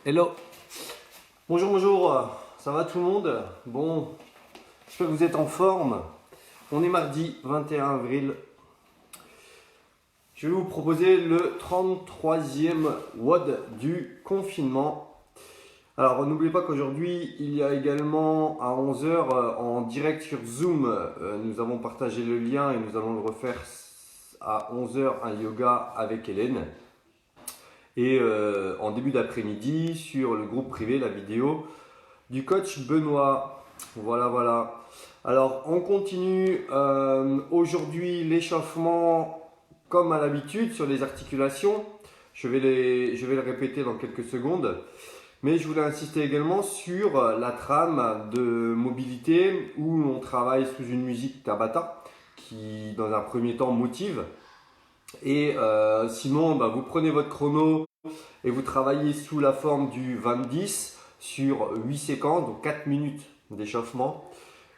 Hello. Bonjour, bonjour. Ça va tout le monde? Bon, j'espère que vous êtes en forme. On est mardi 21 avril. Je vais vous proposer le 33e WOD du confinement. Alors, n'oubliez pas qu'aujourd'hui, il y a également à 11 h en direct sur Zoom. Nous avons partagé le lien et nous allons le refaire à 11 h un yoga avec Hélène. Et en début d'après-midi, sur le groupe privé, la vidéo du coach Benoît. Voilà. Alors, on continue aujourd'hui l'échauffement comme à l'habitude sur les articulations. Je vais le répéter dans quelques secondes. Mais je voulais insister également sur la trame de mobilité où on travaille sous une musique Tabata qui, dans un premier temps, motive. Et sinon, vous prenez votre chrono et vous travaillez sous la forme du 20-10 sur 8 séquences, donc 4 minutes d'échauffement.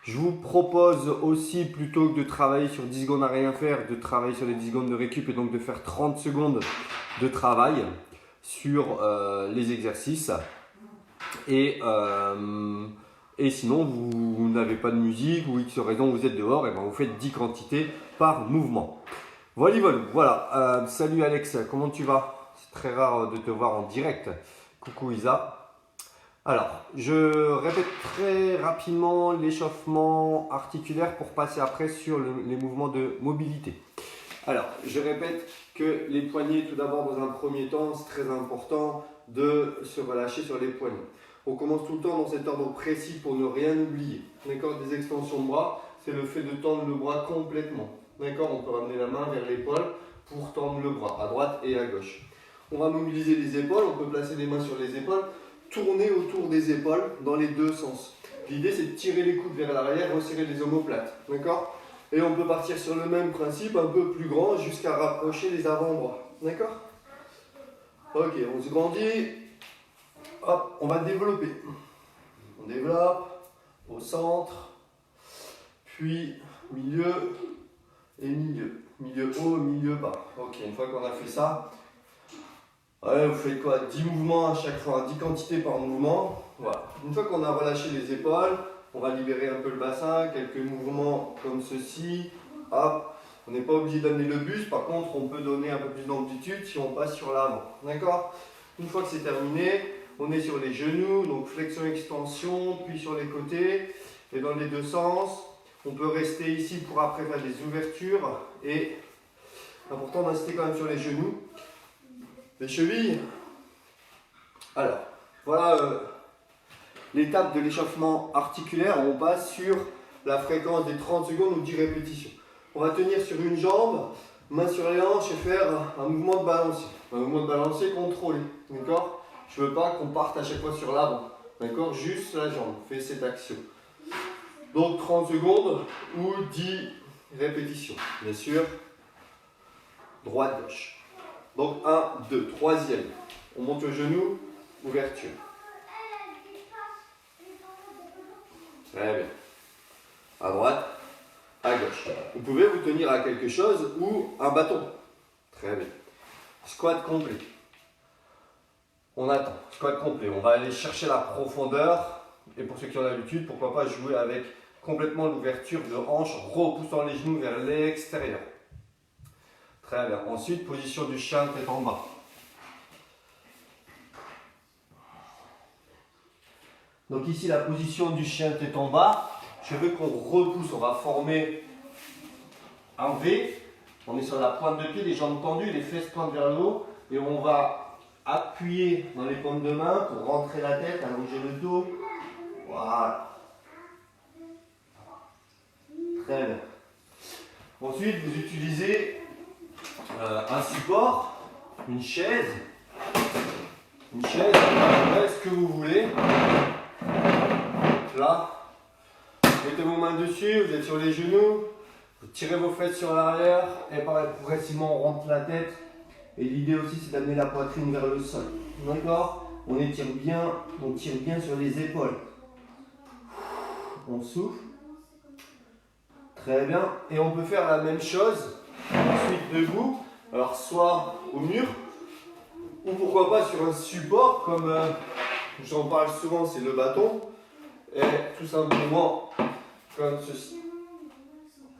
Je vous propose aussi, plutôt que de travailler sur 10 secondes à rien faire, de travailler sur les 10 secondes de récup et donc de faire 30 secondes de travail sur les exercices. Et sinon, vous n'avez pas de musique ou X raison, vous êtes dehors, et vous faites 10 quantités par mouvement. Voilà. Salut Alex, comment tu vas? C'est très rare de te voir en direct. Coucou Isa. Alors, je répète très rapidement l'échauffement articulaire pour passer après sur les mouvements de mobilité. Alors, je répète que les poignets, tout d'abord, dans un premier temps, c'est très important de se relâcher sur les poignets. On commence tout le temps dans cet ordre précis pour ne rien oublier. D'accord? Des extensions de bras, c'est le fait de tendre le bras complètement. D'accord? On peut ramener la main vers l'épaule pour tendre le bras à droite et à gauche. On va mobiliser les épaules, on peut placer les mains sur les épaules, tourner autour des épaules dans les deux sens. L'idée, c'est de tirer les coudes vers l'arrière, resserrer les omoplates. D'accord? Et on peut partir sur le même principe, un peu plus grand, jusqu'à rapprocher les avant-bras. D'accord? Ok, on se grandit. Hop, on va développer. On développe au centre, puis milieu et milieu. Milieu haut, milieu bas. Ok, une fois qu'on a fait ça, vous faites quoi? 10 mouvements à chaque fois, 10 quantités par mouvement. Voilà. Une fois qu'on a relâché les épaules, on va libérer un peu le bassin, quelques mouvements comme ceci. Hop, on n'est pas obligé d'amener le buste, par contre on peut donner un peu plus d'amplitude si on passe sur l'avant. D'accord? Une fois que c'est terminé, on est sur les genoux, donc flexion, extension, puis sur les côtés et dans les deux sens. On peut rester ici pour après faire des ouvertures et important d'insister quand même sur les genoux. Les chevilles. Alors, voilà l'étape de l'échauffement articulaire. On passe sur la fréquence des 30 secondes ou 10 répétitions. On va tenir sur une jambe, main sur les hanches et faire un mouvement de balancier. Un mouvement de balancier contrôlé. D'accord? Je ne veux pas qu'on parte à chaque fois sur l'avant. D'accord? Juste la jambe. Fais cette action. Donc 30 secondes ou 10 répétitions. Bien sûr. Droite, gauche. Donc 1, 2, troisième. On monte le genou, ouverture. Très bien. À droite, à gauche. Vous pouvez vous tenir à quelque chose ou un bâton. Très bien. Squat complet. On attend. Squat complet. On va aller chercher la profondeur. Et pour ceux qui ont l'habitude, pourquoi pas jouer avec complètement l'ouverture de hanche, repoussant les genoux vers l'extérieur. Très bien. Ensuite, position du chien tête en bas. Donc ici, la position du chien tête en bas. Je veux qu'on repousse. On va former un V. On est sur la pointe de pied, les jambes tendues, les fesses pointent vers le haut. Et on va appuyer dans les paumes de main pour rentrer la tête, allonger le dos. Voilà. Très bien. Ensuite, vous utilisez un support, une chaise, ce que vous voulez. Là, mettez vos mains dessus, vous êtes sur les genoux, vous tirez vos fesses sur l'arrière et progressivement on rentre la tête. Et l'idée aussi c'est d'amener la poitrine vers le sol. D'accord? On tire bien sur les épaules. On souffle. Très bien. Et on peut faire la même chose ensuite debout. Alors soit au mur ou pourquoi pas sur un support comme j'en parle souvent, c'est le bâton, et tout simplement comme ceci.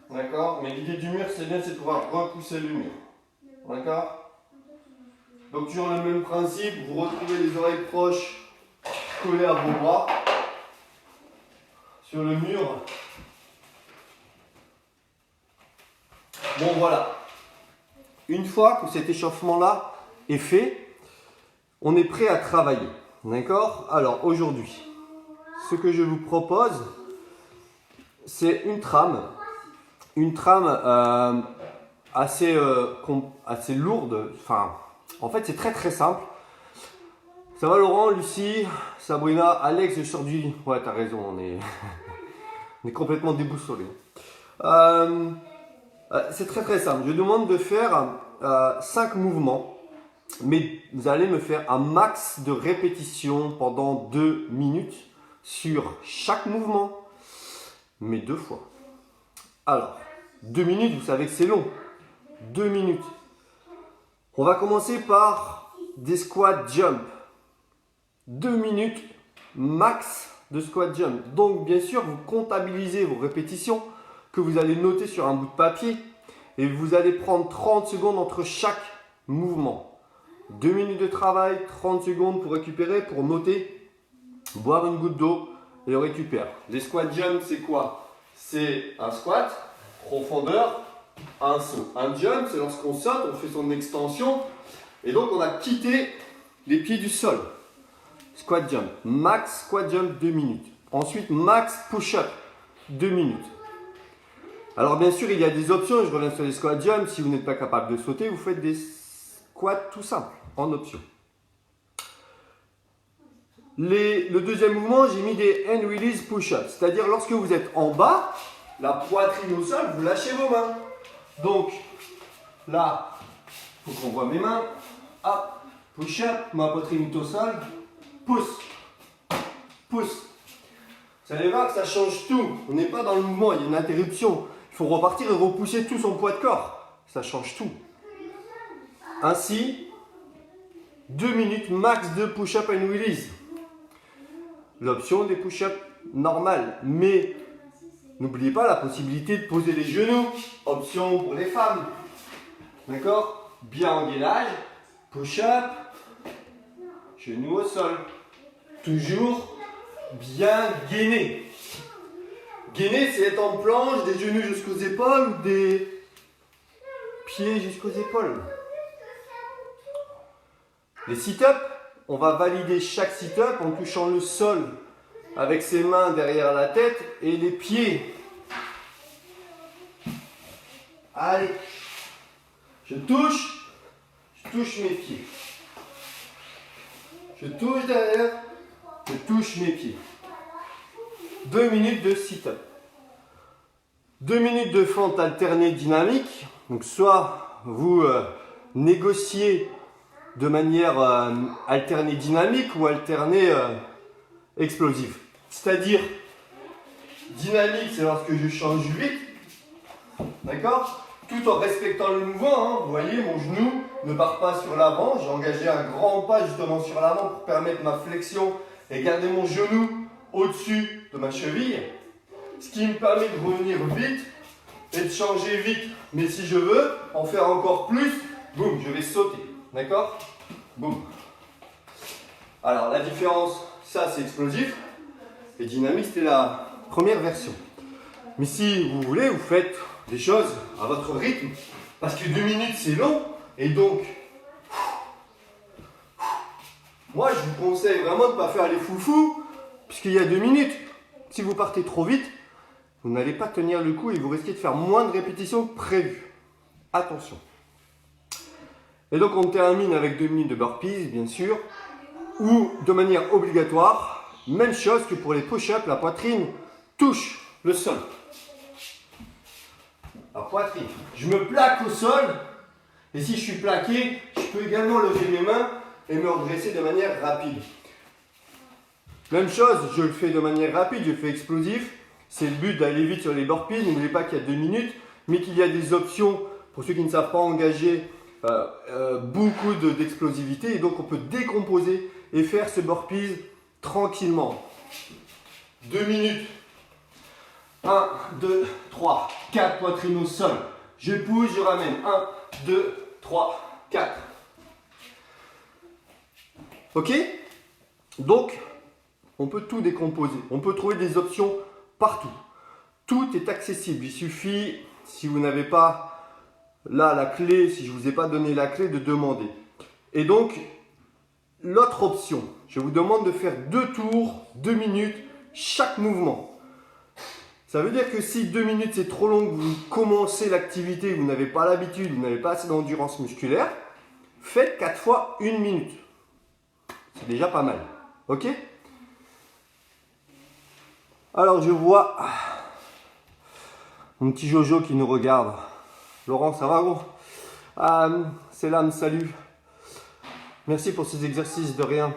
D'accord? Mais l'idée du mur, c'est bien, c'est de pouvoir repousser le mur. D'accord? Donc toujours le même principe, vous retrouvez les oreilles proches collées à vos bras sur le mur. Bon voilà. Une fois que cet échauffement-là est fait, on est prêt à travailler. D'accord? Alors aujourd'hui, ce que je vous propose, c'est une trame. Une trame assez lourde. Enfin, en fait, c'est très très simple. Ça va Laurent, Lucie, Sabrina, Alex aujourd'hui. Ouais, t'as raison, on est, on est complètement déboussolés. C'est très très simple. Je demande de faire 5 mouvements, mais vous allez me faire un max de répétitions pendant 2 minutes sur chaque mouvement, mais 2 fois. Alors, 2 minutes, vous savez que c'est long. 2 minutes. On va commencer par des squat jump. 2 minutes max de squat jump. Donc, bien sûr, vous comptabilisez vos répétitions que vous allez noter sur un bout de papier et vous allez prendre 30 secondes entre chaque mouvement. 2 minutes de travail, 30 secondes pour récupérer, pour noter, boire une goutte d'eau et on récupère. Les squat jump, c'est quoi? C'est un squat, profondeur, un saut. Un jump, c'est lorsqu'on saute, on fait son extension et donc on a quitté les pieds du sol. Squat jump. Max squat jump 2 minutes. Ensuite, max push-up 2 minutes. Alors bien sûr, il y a des options. Je reviens sur les squat jump. Si vous n'êtes pas capable de sauter, vous faites des squats tout simples en option. Le deuxième mouvement, j'ai mis des hand release push-up. C'est-à-dire lorsque vous êtes en bas, la poitrine au sol, vous lâchez vos mains. Donc là, il faut qu'on voit mes mains. Hop, push-up, ma poitrine est au sol. Pousse, pousse. Vous allez voir que ça change tout. On n'est pas dans le mouvement, il y a une interruption. Il faut repartir et repousser tout son poids de corps. Ça change tout. Ainsi, 2 minutes max de push-up and release. L'option des push-up normales. Mais n'oubliez pas la possibilité de poser les genoux. Option pour les femmes. D'accord? Bien en gainage. Push-up. Genoux au sol. Toujours bien gainé. Gainer, c'est être en planche, des genoux jusqu'aux épaules ou des pieds jusqu'aux épaules. Les sit-ups, on va valider chaque sit-up en touchant le sol avec ses mains derrière la tête et les pieds. Allez, je touche mes pieds. Je touche derrière, je touche mes pieds. 2 minutes de sit-up. 2 minutes de fente alternée dynamique. Donc soit vous négociez de manière alternée dynamique ou alternée explosive. C'est-à-dire, dynamique, c'est lorsque je change vite. D'accord? Tout en respectant le mouvement. Hein. Vous voyez, mon genou ne part pas sur l'avant. J'ai engagé un grand pas justement sur l'avant pour permettre ma flexion et garder mon genou au-dessus de ma cheville. Ce qui me permet de revenir vite et de changer vite. Mais si je veux en faire encore plus, boum, je vais sauter. D'accord? Boum. Alors la différence, ça c'est explosif. Et dynamique, c'était la première version. Mais si vous voulez, vous faites des choses à votre rythme. Parce que 2 minutes c'est long. Et donc, moi je vous conseille vraiment de ne pas faire les foufous. Puisqu'il y a 2 minutes. Si vous partez trop vite, vous n'allez pas tenir le coup et vous risquez de faire moins de répétitions que prévu. Attention. Et donc on termine avec 2 minutes de burpees, bien sûr. Ou de manière obligatoire, même chose que pour les push-ups, la poitrine touche le sol. La poitrine. Je me plaque au sol. Et si je suis plaqué, je peux également lever mes mains et me redresser de manière rapide. Même chose, je le fais de manière rapide, je le fais explosif. C'est le but d'aller vite sur les burpees. N'oubliez pas qu'il y a 2 minutes, mais qu'il y a des options pour ceux qui ne savent pas engager beaucoup d'explosivité et donc on peut décomposer et faire ce burpees tranquillement. 2 minutes. 1, 2, 3, 4, poitrine au sol. Je pousse, je ramène. 1, 2, 3, 4. Ok? Donc, on peut tout décomposer. On peut trouver des options partout. Tout est accessible. Il suffit, si vous n'avez pas là la clé, si je ne vous ai pas donné la clé, de demander. Et donc, l'autre option, je vous demande de faire 2 tours, 2 minutes, chaque mouvement. Ça veut dire que si 2 minutes c'est trop long, que vous commencez l'activité, vous n'avez pas l'habitude, vous n'avez pas assez d'endurance musculaire, faites 4 fois 1 minute. C'est déjà pas mal. Ok? Alors je vois mon petit Jojo qui nous regarde. Laurent, ça va gros? C'est l'âme, salut. Merci pour ces exercices, de rien.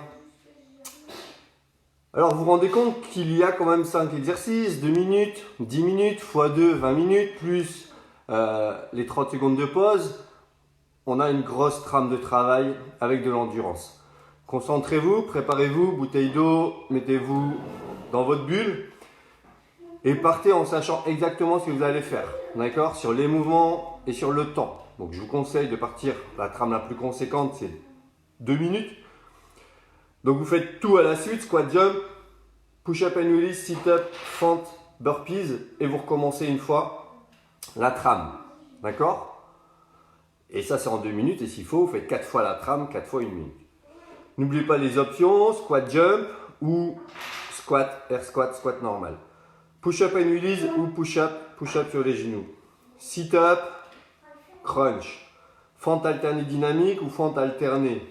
Alors vous vous rendez compte qu'il y a quand même 5 exercices, 2 minutes, 10 minutes, x 2, 20 minutes, plus les 30 secondes de pause. On a une grosse trame de travail avec de l'endurance. Concentrez-vous, préparez-vous, bouteille d'eau, mettez-vous dans votre bulle et partez en sachant exactement ce que vous allez faire. D'accord? Sur les mouvements et sur le temps. Donc je vous conseille de partir, la trame la plus conséquente c'est 2 minutes. Donc vous faites tout à la suite, squat jump, push-up and release, sit-up, fente, burpees et vous recommencez une fois la trame. D'accord? Et ça c'est en 2 minutes et s'il faut, vous faites 4 fois la trame, 4 fois 1 minute. N'oubliez pas les options, squat jump ou squat, air squat, squat normal. Push-up and release ou push-up sur les genoux. Sit-up, crunch. Fente alternée dynamique ou fente alternée.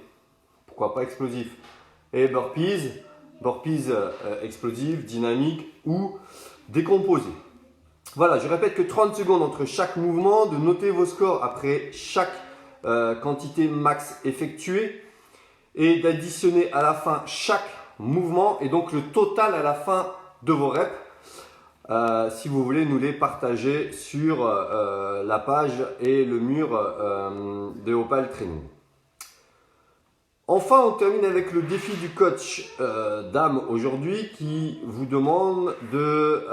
Pourquoi pas explosif. Et burpees explosif, dynamique ou décomposé. Voilà, je répète que 30 secondes entre chaque mouvement, de noter vos scores après chaque quantité max effectuée et d'additionner à la fin chaque mouvement et donc le total à la fin de vos reps. Si vous voulez nous les partager sur la page et le mur de Opal Training. Enfin, on termine avec le défi du coach Dame aujourd'hui qui vous demande de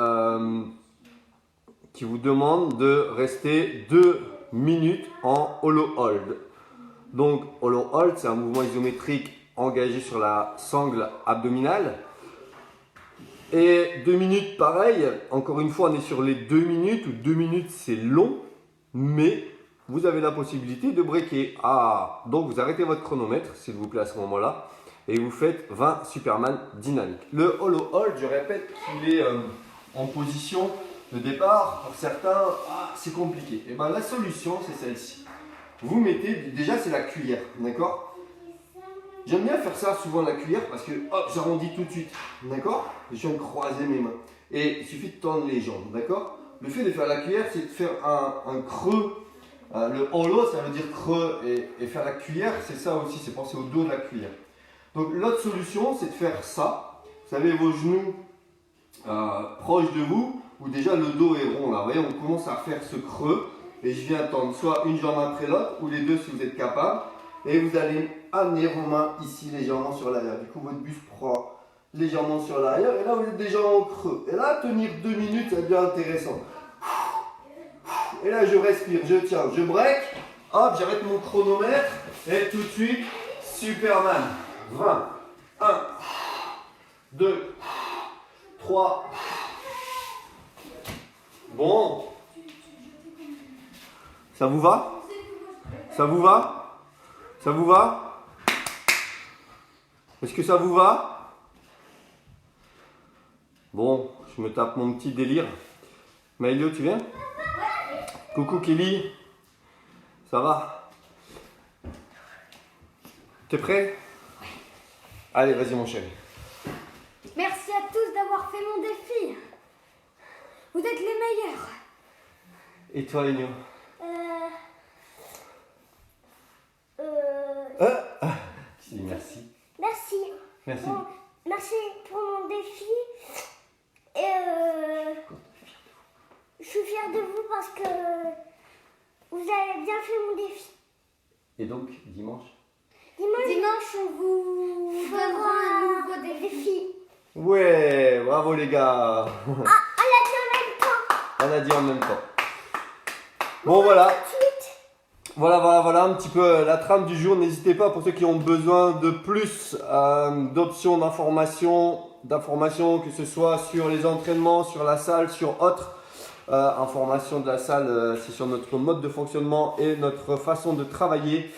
rester 2 minutes en hollow hold. Donc, hollow hold, c'est un mouvement isométrique engagé sur la sangle abdominale. Et 2 minutes, pareil, encore une fois, on est sur les 2 minutes, où 2 minutes c'est long, mais vous avez la possibilité de breaker. Donc vous arrêtez votre chronomètre, s'il vous plaît, à ce moment-là, et vous faites 20 Superman dynamiques. Le hollow hold, je répète qu'il est en position de départ. Pour certains, c'est compliqué. Et bien la solution, c'est celle-ci. Vous mettez, déjà c'est la cuillère, d'accord? J'aime bien faire ça souvent la cuillère parce que hop, j'arrondis tout de suite, d'accord? Je viens de croiser mes mains. Et il suffit de tendre les jambes, d'accord? Le fait de faire la cuillère, c'est de faire un creux. Le hollow, ça veut dire creux. Et faire la cuillère, c'est ça aussi, c'est penser au dos de la cuillère. Donc l'autre solution, c'est de faire ça. Vous savez, vos genoux proches de vous, où déjà le dos est rond. Là, vous voyez, on commence à faire ce creux. Et je viens tendre soit une jambe après l'autre, ou les deux si vous êtes capable. Et vous allez amener vos mains ici légèrement sur l'arrière. Du coup, votre buste prend légèrement sur l'arrière. Et là, vous êtes déjà en creux. Et là, tenir 2 minutes, ça devient intéressant. Et là, je respire, je tiens, je break. Hop, j'arrête mon chronomètre. Et tout de suite, Superman. 20. 1, 2, 3. Bon. Ça vous va? Ça vous va? Ça vous va? Est-ce que ça vous va? Bon, je me tape mon petit délire. Maëlio, tu viens? Coucou Kelly. Ça va? T'es prêt? Allez, vas-y mon chéri. Merci à tous d'avoir fait mon défi. Vous êtes les meilleurs. Et toi, Enio? Je dis merci. Merci. Merci. Bon, merci pour mon défi. Et je suis fière de vous parce que vous avez bien fait mon défi. Et donc, dimanche? Dimanche, on vous donnera un nouveau défi. Ouais, bravo les gars. On l'a dit en même temps. On a dit en même temps. Bon voilà. Voilà un petit peu la trame du jour. N'hésitez pas pour ceux qui ont besoin de plus d'options d'informations, que ce soit sur les entraînements, sur la salle, sur autres informations de la salle, c'est sur notre mode de fonctionnement et notre façon de travailler.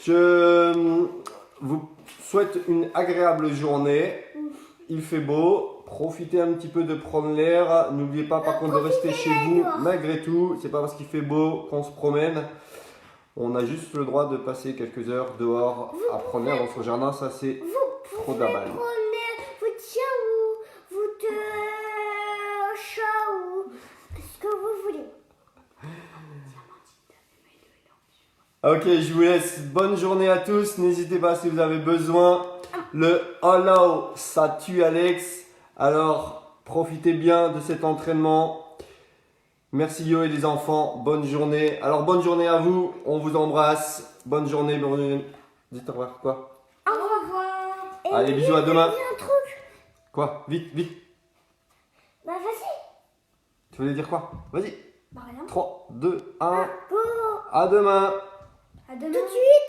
Je vous souhaite une agréable journée. Il fait beau. Profitez un petit peu de prendre l'air. N'oubliez pas par contre de rester chez vous malgré tout. C'est pas parce qu'il fait beau qu'on se promène. On a juste le droit de passer quelques heures dehors à prendre l'air dans son jardin. Ça c'est trop d'abal. Vous prenez votre chien ou votre chat ou ce que vous voulez. Ok, je vous laisse. Bonne journée à tous. N'hésitez pas si vous avez besoin. Le Allow, ça tue Alex. Alors, profitez bien de cet entraînement. Merci Yo et les enfants. Bonne journée. Alors, bonne journée à vous. On vous embrasse. Bonne journée. Dites au revoir. Quoi? Au revoir. Allez, bisous, à demain. Un truc. Quoi? Vite. Bah vas-y. Tu voulais dire quoi? Vas-y. Bah rien. 3, 2, 1. Go. À demain. À demain. Tout de suite.